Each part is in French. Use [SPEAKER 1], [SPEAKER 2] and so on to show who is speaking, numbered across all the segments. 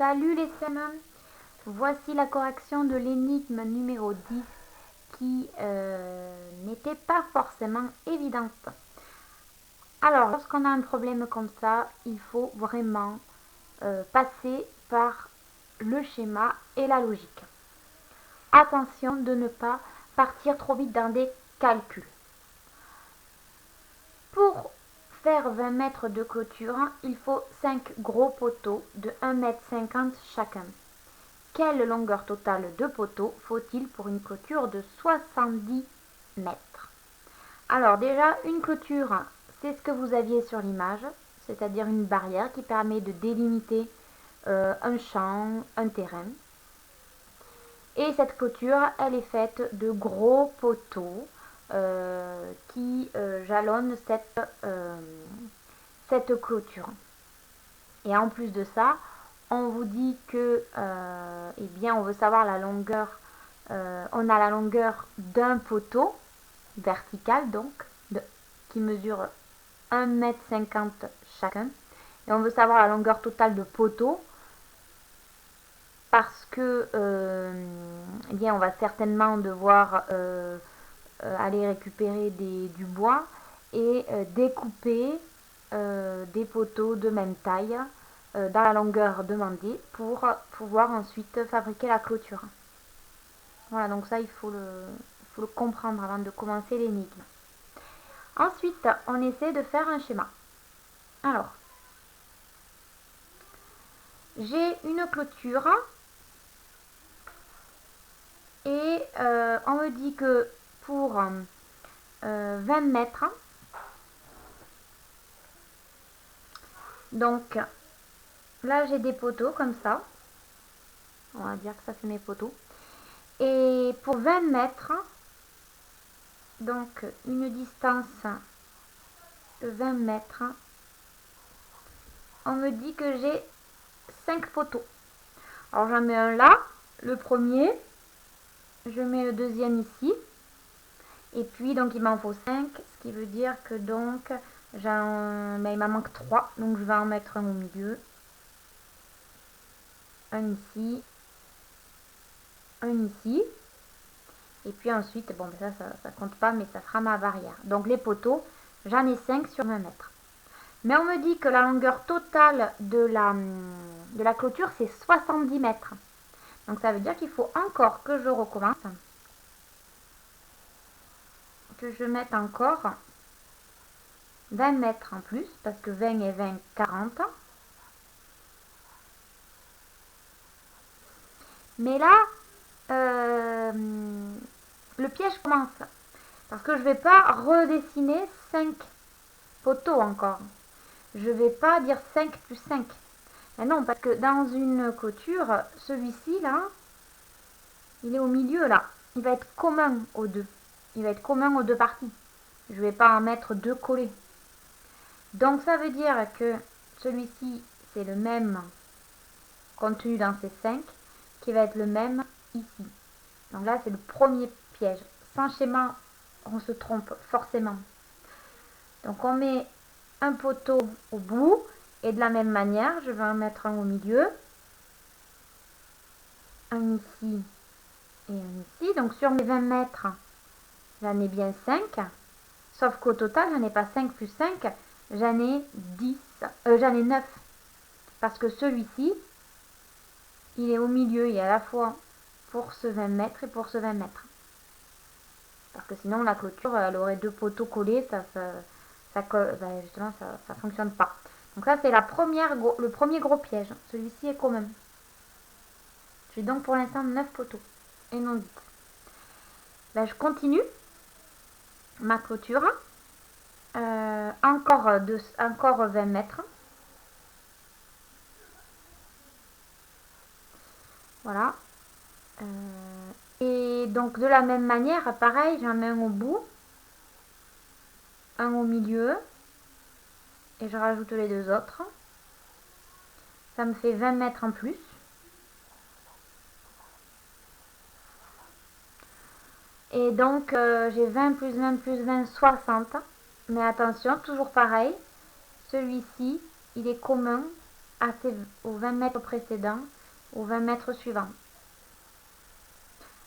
[SPEAKER 1] Salut les SEM, voici la correction de l'énigme numéro 10 qui n'était pas forcément évidente. Alors, lorsqu'on a un problème comme ça, il faut vraiment passer par le schéma et la logique. Attention de ne pas partir trop vite dans des calculs. Pour faire 20 mètres de clôture, il faut 5 gros poteaux de 1,50 m chacun. Quelle longueur totale de poteaux faut-il pour une clôture de 70 mètres? Alors déjà, une clôture, c'est ce que vous aviez sur l'image, c'est-à-dire une barrière qui permet de délimiter un champ, un terrain. Et cette clôture, elle est faite de gros poteaux qui jalonnent cette clôture. Et en plus de ça, on vous dit que eh bien, on veut savoir la longueur, on a la longueur d'un poteau vertical donc, qui mesure 1,50 m chacun. Et on veut savoir la longueur totale de poteau parce que eh bien, on va certainement devoir aller récupérer du bois et découper des poteaux de même taille dans la longueur demandée pour pouvoir ensuite fabriquer la clôture. Voilà, donc ça il faut le comprendre avant de commencer l'énigme. Ensuite, on essaie de faire un schéma. Alors, j'ai une clôture et on me dit que pour 20 mètres, donc là j'ai des poteaux comme ça, on va dire que ça c'est mes poteaux, et pour 20 mètres, donc une distance de 20 mètres, on me dit que j'ai 5 poteaux. Alors j'en mets un là, le premier, je mets le deuxième ici, et puis donc il m'en faut 5, ce qui veut dire que donc il m'en manque 3, donc je vais en mettre un au milieu, un ici, un ici, et puis ensuite, bon ça compte pas, mais ça sera ma barrière. Donc les poteaux, j'en ai 5 sur 20 mètres. Mais on me dit que la longueur totale de la clôture, c'est 70 mètres. Donc ça veut dire qu'il faut encore que je recommence, que je mette encore 20 mètres en plus, parce que 20 et 20, 40. Mais là, le piège commence. Parce que je ne vais pas redessiner 5 poteaux encore. Je ne vais pas dire 5 plus 5. Mais non, parce que dans une clôture, celui-ci là, il est au milieu là. Il va être commun aux deux. Il va être commun aux deux parties. Je ne vais pas en mettre deux collés. Donc ça veut dire que celui-ci, c'est le même contenu dans ces 5, qui va être le même ici. Donc là, c'est le premier piège. Sans schéma, on se trompe forcément. Donc on met un poteau au bout, et de la même manière, je vais en mettre un au milieu, un ici et un ici. Donc sur mes 20 mètres, j'en ai bien 5, sauf qu'au total, j'en ai pas 5 plus 5, j'en ai 10, j'en ai 9. Parce que celui-ci, il est au milieu, il est à la fois pour ce 20 mètres et pour ce 20 mètres. Parce que sinon, la clôture, elle aurait deux poteaux collés, justement, ça fonctionne pas. Donc ça, c'est le premier gros piège. Celui-ci est commun. J'ai donc pour l'instant 9 poteaux et non 10. Là, je continue ma clôture. Encore 20 mètres. Voilà. Et donc de la même manière, pareil, j'en mets un au bout, un au milieu, et je rajoute les deux autres. Ça me fait 20 mètres en plus. Et donc j'ai 20 plus 20 plus 20, 60. Mais attention, toujours pareil, celui-ci, il est commun aux 20 mètres précédents, aux 20 mètres suivants.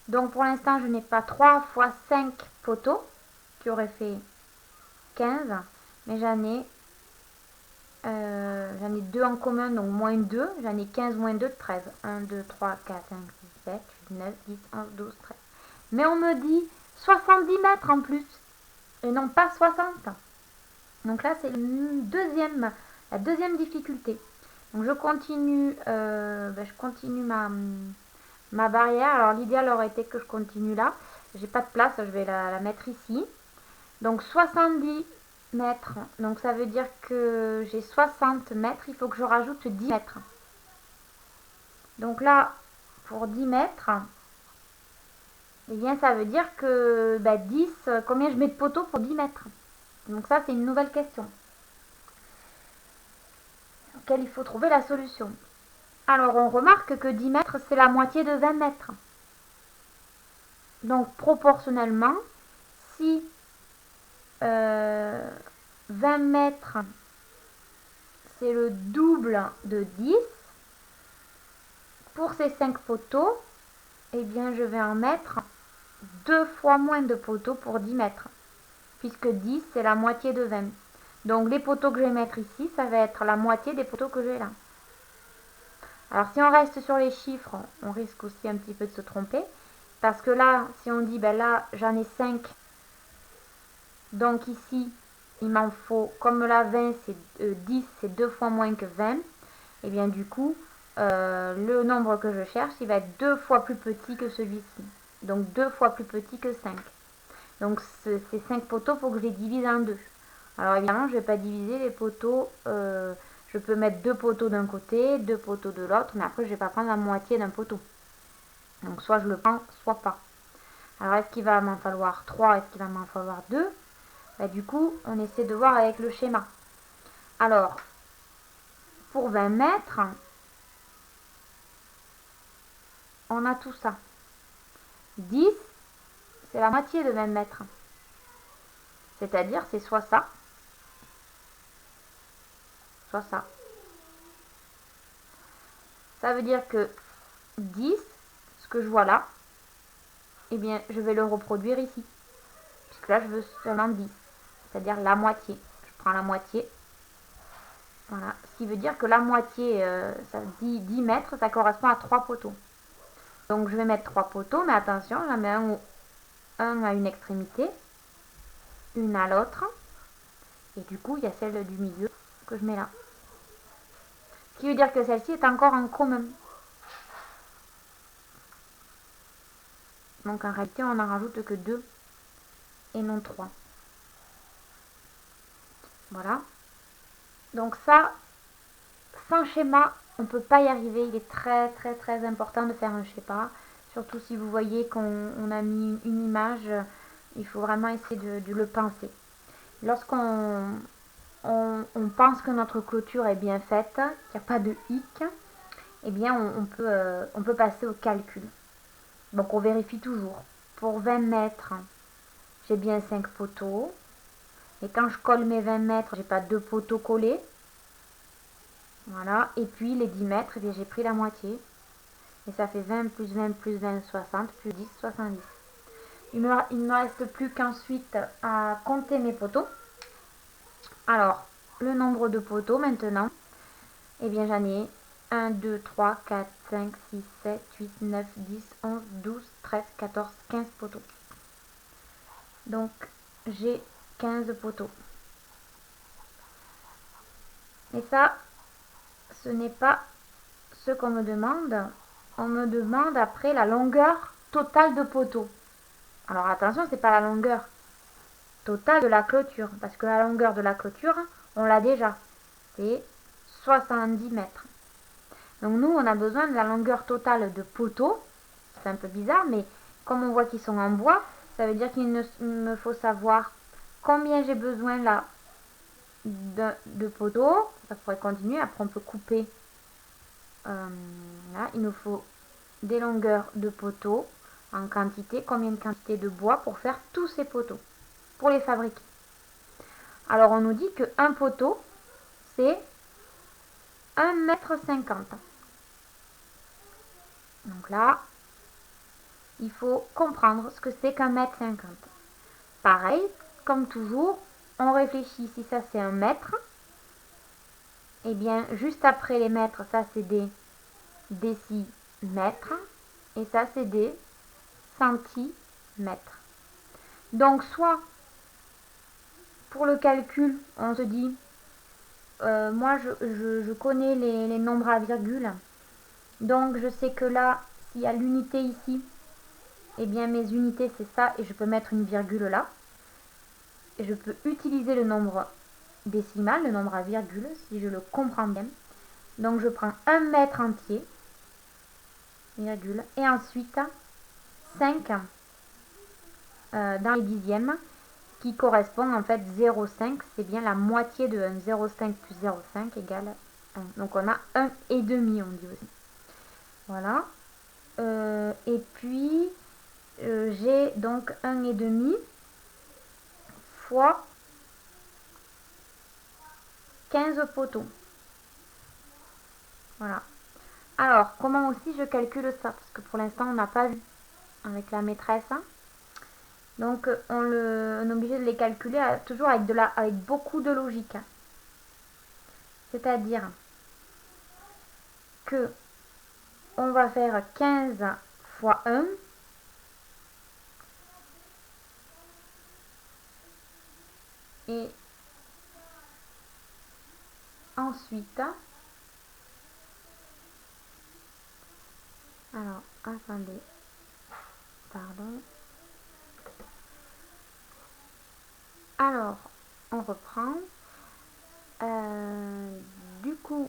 [SPEAKER 1] Donc pour l'instant, je n'ai pas 3 fois 5 poteaux, qui auraient fait 15, mais j'en ai 2 en commun, donc moins 2. J'en ai 15 moins 2, 13. 1, 2, 3, 4, 5, 6, 7, 8, 9, 10, 11, 12, 13. Mais on me dit 70 mètres en plus, et non pas 60. Donc là, c'est la deuxième difficulté. Donc je continue ma barrière. Alors l'idéal aurait été que je continue là. J'ai pas de place, je vais la mettre ici. Donc 70 mètres. Donc ça veut dire que j'ai 60 mètres. Il faut que je rajoute 10 mètres. Donc là, pour 10 mètres, eh bien ça veut dire que 10, combien je mets de poteaux pour 10 mètres? Donc ça, c'est une nouvelle question auquel il faut trouver la solution. Alors on remarque que 10 mètres, c'est la moitié de 20 mètres. Donc proportionnellement, si 20 mètres, c'est le double de 10, pour ces 5 poteaux, eh bien je vais en mettre 2 fois moins de poteaux pour 10 mètres, puisque 10, c'est la moitié de 20. Donc les poteaux que je vais mettre ici, ça va être la moitié des poteaux que j'ai là. Alors si on reste sur les chiffres, on risque aussi un petit peu de se tromper. Parce que là, si on dit, là, j'en ai 5. Donc ici, il m'en faut, comme là, 20, c'est 10, c'est 2 fois moins que 20. Et bien du coup, le nombre que je cherche, il va être 2 fois plus petit que celui-ci. Donc 2 fois plus petit que 5. Donc ces 5 poteaux, il faut que je les divise en 2. Alors évidemment, je ne vais pas diviser les poteaux. Je peux mettre 2 poteaux d'un côté, 2 poteaux de l'autre, mais après je ne vais pas prendre la moitié d'un poteau. Donc soit je le prends, soit pas. Alors est-ce qu'il va m'en falloir 3, est-ce qu'il va m'en falloir 2? Du coup, on essaie de voir avec le schéma. Alors, pour 20 mètres, on a tout ça. 10, c'est la moitié de 20 mètres. C'est-à-dire, c'est soit ça, soit ça. Ça veut dire que 10, ce que je vois là, eh bien, je vais le reproduire ici. Puisque là, je veux seulement 10. C'est-à-dire la moitié. Je prends la moitié. Voilà. Ce qui veut dire que la moitié, ça dit 10 mètres, ça correspond à 3 poteaux. Donc, je vais mettre 3 poteaux, mais attention, j'en mets un à une extrémité, une à l'autre. Et du coup, il y a celle du milieu que je mets là. Ce qui veut dire que celle-ci est encore en commun. Donc, en réalité, on n'en rajoute que 2 et non 3. Voilà. Donc ça, sans schéma, on ne peut pas y arriver. Il est très très très important de faire un schéma. Surtout si vous voyez qu'on a mis une image, il faut vraiment essayer de le penser. Lorsqu'on pense que notre clôture est bien faite, qu'il n'y a pas de hic, eh bien on peut passer au calcul. Donc on vérifie toujours. Pour 20 mètres, j'ai bien 5 poteaux. Et quand je colle mes 20 mètres, j'ai pas 2 poteaux collés. Voilà. Et puis les 10 mètres, eh j'ai pris la moitié. Et ça fait 20 plus 20 plus 20, 60, plus 10, 70. Il ne me reste plus qu'ensuite à compter mes poteaux. Alors, le nombre de poteaux maintenant, eh bien j'en ai 1, 2, 3, 4, 5, 6, 7, 8, 9, 10, 11, 12, 13, 14, 15 poteaux. Donc, j'ai 15 poteaux. Et ça, ce n'est pas ce qu'on me demande. On me demande après la longueur totale de poteaux. Alors attention, c'est pas la longueur totale de la clôture, parce que la longueur de la clôture, on l'a déjà. C'est 70 mètres. Donc nous, on a besoin de la longueur totale de poteaux. C'est un peu bizarre, mais comme on voit qu'ils sont en bois, ça veut dire qu'il me faut savoir combien j'ai besoin là de poteaux. Ça pourrait continuer, après on peut couper. Là, il nous faut des longueurs de poteaux en quantité, combien de quantité de bois pour faire tous ces poteaux, pour les fabriquer. Alors on nous dit que un poteau, c'est 1,50 m. Donc là, il faut comprendre ce que c'est qu'un mètre 50. Pareil, comme toujours, on réfléchit si ça c'est un mètre. Et bien, juste après les mètres, ça c'est des décimètres. Et ça c'est des centimètres. Donc, soit pour le calcul, on se dit, moi je connais les nombres à virgule. Donc, je sais que là, s'il y a l'unité ici, eh bien mes unités c'est ça et je peux mettre une virgule là. Et je peux utiliser le nombre décimal, le nombre à virgule, si je le comprends bien. Donc je prends 1 mètre entier, virgule, et ensuite 5 dans les dixièmes, qui correspond en fait 0,5, c'est bien la moitié de 1. 0,5 plus 0,5 égale 1. Donc on a 1,5, on dit aussi. Voilà. Et puis, j'ai donc 1,5 fois 15 poteaux. Voilà. Alors, comment aussi je calcule ça? Parce que pour l'instant, on n'a pas vu avec la maîtresse. Donc, on est obligé de les calculer toujours avec beaucoup de logique. C'est-à-dire que on va faire 15 fois 1. Et ensuite, alors, attendez, pardon. Alors, on reprend. Du coup,